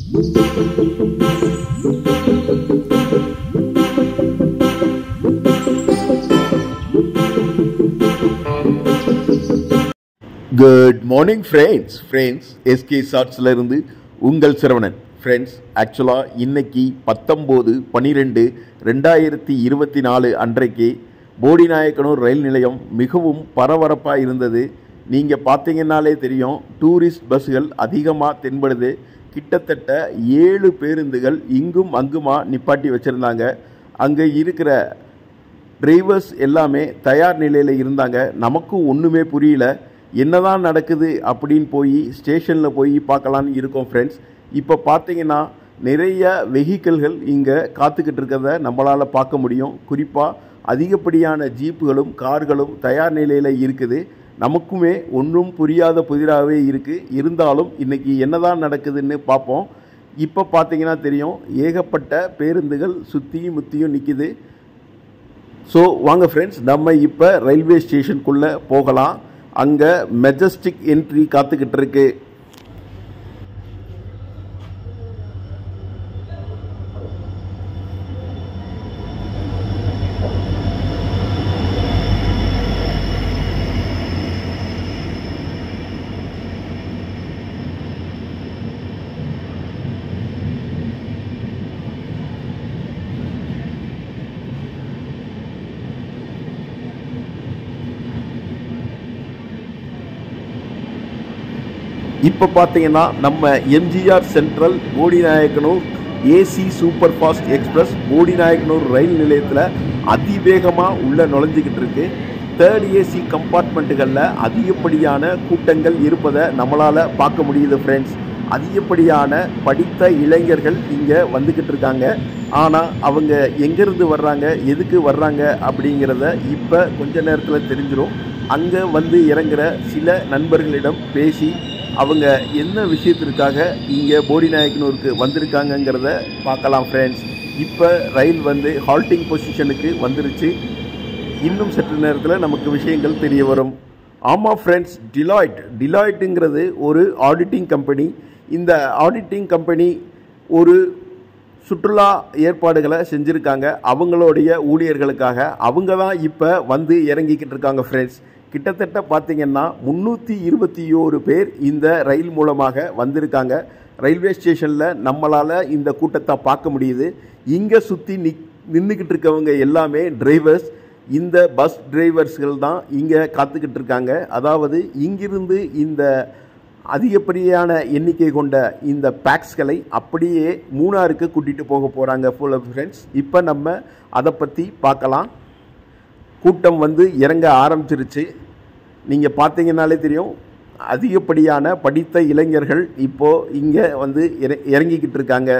Good morning friends SK ஷார்ட்ஸில் இருந்து உங்கள் சரவணன். ஃப்ரெண்ட்ஸ், ஆக்சுவலாக இன்னைக்கு 19/12/2024 அன்றைக்கு போடிநாயக்கனூர் ரயில் நிலையம் மிகவும் பரபரப்பாக இருந்தது. நீங்கள் பார்த்தீங்கன்னாலே தெரியும், டூரிஸ்ட் பஸ்ஸுகள் அதிகமாக தென்படுது. கிட்டத்தட்ட 7 பேருந்துகள் இங்கும் அங்குமா நிப்பாட்டி வச்சுருந்தாங்க. அங்கே இருக்கிற டிரைவர்ஸ் எல்லாமே தயார் நிலையில் இருந்தாங்க. நமக்கும் ஒன்றுமே புரியல, என்னதான் நடக்குது அப்படின்னு போய் ஸ்டேஷனில் போய் பார்க்கலான்னு இருக்கோம். ஃப்ரெண்ட்ஸ், இப்போ பார்த்தீங்கன்னா நிறைய வெஹிக்கிள்கள் இங்கே காத்துக்கிட்டு இருக்கிறத நம்மளால் பார்க்க முடியும். குறிப்பாக அதிகப்படியான ஜீப்புகளும் கார்களும் தயார் நிலையில் இருக்குது. நமக்குமே ஒன்றும் புரியாத புதிராகவே இருக்குது. இருந்தாலும் இன்றைக்கி என்னதான் நடக்குதுன்னு பார்ப்போம். இப்போ பார்த்தீங்கன்னா தெரியும், ஏகப்பட்ட பேருந்துகள் சுற்றியும் முற்றியும் நிற்கிது. ஸோ வாங்க ஃப்ரெண்ட்ஸ், நம்ம இப்போ ரயில்வே ஸ்டேஷனுக்குள்ளே போகலாம். அங்கே மெஜஸ்டிக் என்ட்ரி காத்துக்கிட்டு இருக்கு. இப்போ பார்த்தீங்கன்னா நம்ம MGR central Bodinayakanur AC super fast express Bodinayakanur ரயில் நிலையத்தில் அதிவேகமாக உள்ளே நுழைஞ்சிக்கிட்டு இருக்கு. 3rd ஏசி கம்பார்ட்மெண்ட்டுகளில் அதிகப்படியான கூட்டங்கள் இருப்பதை நம்மளால் பார்க்க முடியுது. ஃப்ரெண்ட்ஸ், அதிகப்படியான படித்த இளைஞர்கள் இங்கே வந்துக்கிட்டு இருக்காங்க. ஆனால் அவங்க எங்கேருந்து வர்றாங்க, எதுக்கு வர்றாங்க அப்படிங்கிறத இப்போ கொஞ்ச நேரத்தில் தெரிஞ்சிடும். அங்கே வந்து இறங்குற சில நண்பர்களிடம் பேசி அவங்க என்ன விஷயத்திற்காக இங்கே போடிநாயக்கனூருக்கு வந்திருக்காங்கங்கிறத பார்க்கலாம். ஃப்ரெண்ட்ஸ், இப்போ ரயில் வந்து ஹால்ட்டிங் பொசிஷனுக்கு வந்துருச்சு. இன்னும் சற்று நேரத்தில் நமக்கு விஷயங்கள் தெரிய வரும். ஆமாம் ஃப்ரெண்ட்ஸ், டிலாய்ட்டுங்கிறது ஒரு ஆடிட்டிங் கம்பெனி. இந்த ஆடிட்டிங் கம்பெனி ஒரு சுற்றுலா ஏற்பாடுகளை செஞ்சுருக்காங்க. அவங்களுடைய ஊழியர்களுக்காக அவங்க தான் இப்போ வந்து இறங்கிக்கிட்டு இருக்காங்க. ஃப்ரெண்ட்ஸ், கிட்டத்தட்ட பார்த்திங்கன்னா 321 பேர் இந்த ரயில் மூலமாக வந்திருக்காங்க. ரயில்வே ஸ்டேஷனில் நம்மளால் இந்த கூட்டத்தை பார்க்க முடியுது. இங்கே சுற்றி நின்றுக்கிட்டு இருக்கவங்க எல்லாமே டிரைவர்ஸ். இந்த பஸ் டிரைவர்ஸ்கள் தான் இங்கே காத்துக்கிட்டு இருக்காங்க. அதாவது இங்கிருந்து இந்த அதிகப்படியான எண்ணிக்கை கொண்ட இந்த பேக்ஸ்களை அப்படியே மூணாருக்கு கூட்டிகிட்டு போக போகிறாங்க. ஃப்ரெண்ட்ஸ், இப்போ நம்ம அதை பற்றி பார்க்கலாம். கூட்டம் வந்து இறங்க ஆரம்பிச்சிருச்சு. நீங்கள் பார்த்தீங்கன்னாலே தெரியும், அதிகப்படியான படித்த இளைஞர்கள் இப்போது இங்கே வந்து இறங்கிக்கிட்டு இருக்காங்க.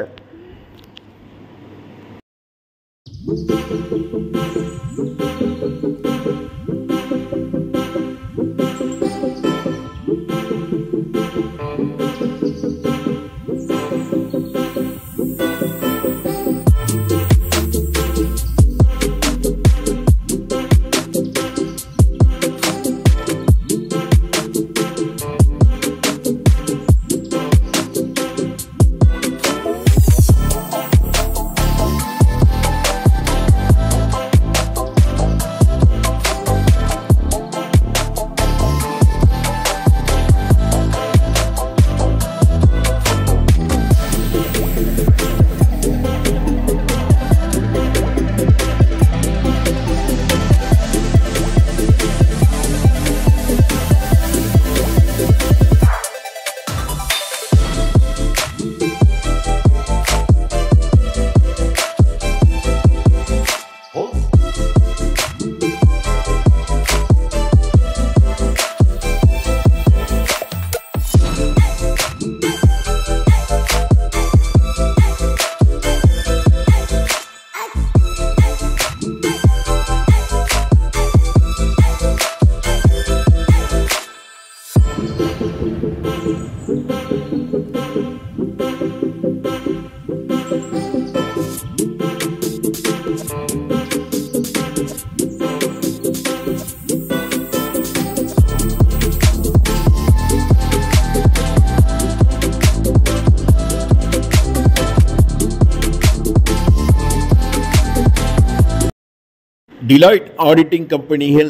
டிலாய்ட் ஆடிட்டிங் கம்பெனிகள்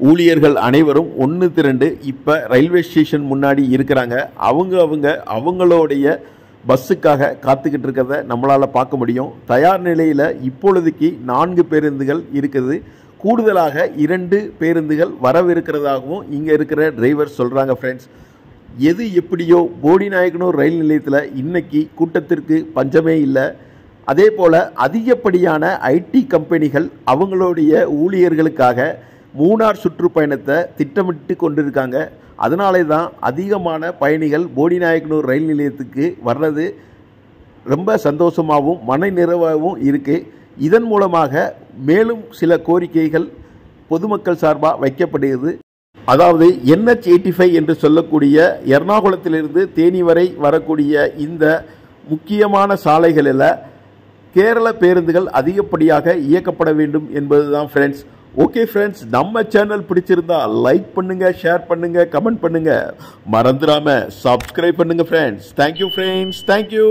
ஊழியர்கள் அனைவரும் ஒன்று திரண்டு இப்போ ரயில்வே ஸ்டேஷன் முன்னாடி இருக்கிறாங்க. அவங்களுடைய பஸ்ஸுக்காக காத்துக்கிட்டு இருக்கிறத நம்மளால் பார்க்க முடியும். தயார் நிலையில் இப்பொழுதுக்கு 4 பேருந்துகள் இருக்குது. கூடுதலாக 2 பேருந்துகள் வரவிருக்கிறதாகவும் இங்கே இருக்கிற டிரைவர் சொல்கிறாங்க. ஃப்ரெண்ட்ஸ், எது எப்படியோ போடிநாயக்கனூர் ரயில் நிலையத்தில் இன்னைக்கு கூட்டத்திற்கு பஞ்சமே இல்லை. அதே போல் அதிகப்படியான ஐடி கம்பெனிகள் அவங்களுடைய ஊழியர்களுக்காக மூணார் சுற்றுப்பயணத்தை திட்டமிட்டு கொண்டிருக்காங்க. அதனாலே தான் அதிகமான பயணிகள் போடிநாயக்கனூர் ரயில் நிலையத்துக்கு வர்றது ரொம்ப சந்தோஷமாகவும் மன நிறைவாகவும் இருக்குது. இதன் மூலமாக மேலும் சில கோரிக்கைகள் பொதுமக்கள் சார்பாக வைக்கப்படுகிறது. அதாவது NH85 என்று சொல்லக்கூடிய எர்ணாகுளத்திலிருந்து தேனி வரை வரக்கூடிய இந்த முக்கியமான சாலைகளில் கேரள பேருந்துகள் அதிகப்படியாக இயக்கப்பட வேண்டும் என்பதுதான் ஃப்ரெண்ட்ஸ். ஓகே ஃப்ரெண்ட்ஸ், நம்ம சேனல் பிடிச்சிருந்தா லைக் பண்ணுங்க, ஷேர் பண்ணுங்க, கமெண்ட் பண்ணுங்க, மறந்துடாம சப்ஸ்கிரைப் பண்ணுங்க ஃப்ரெண்ட்ஸ். Thank you friends, thank you.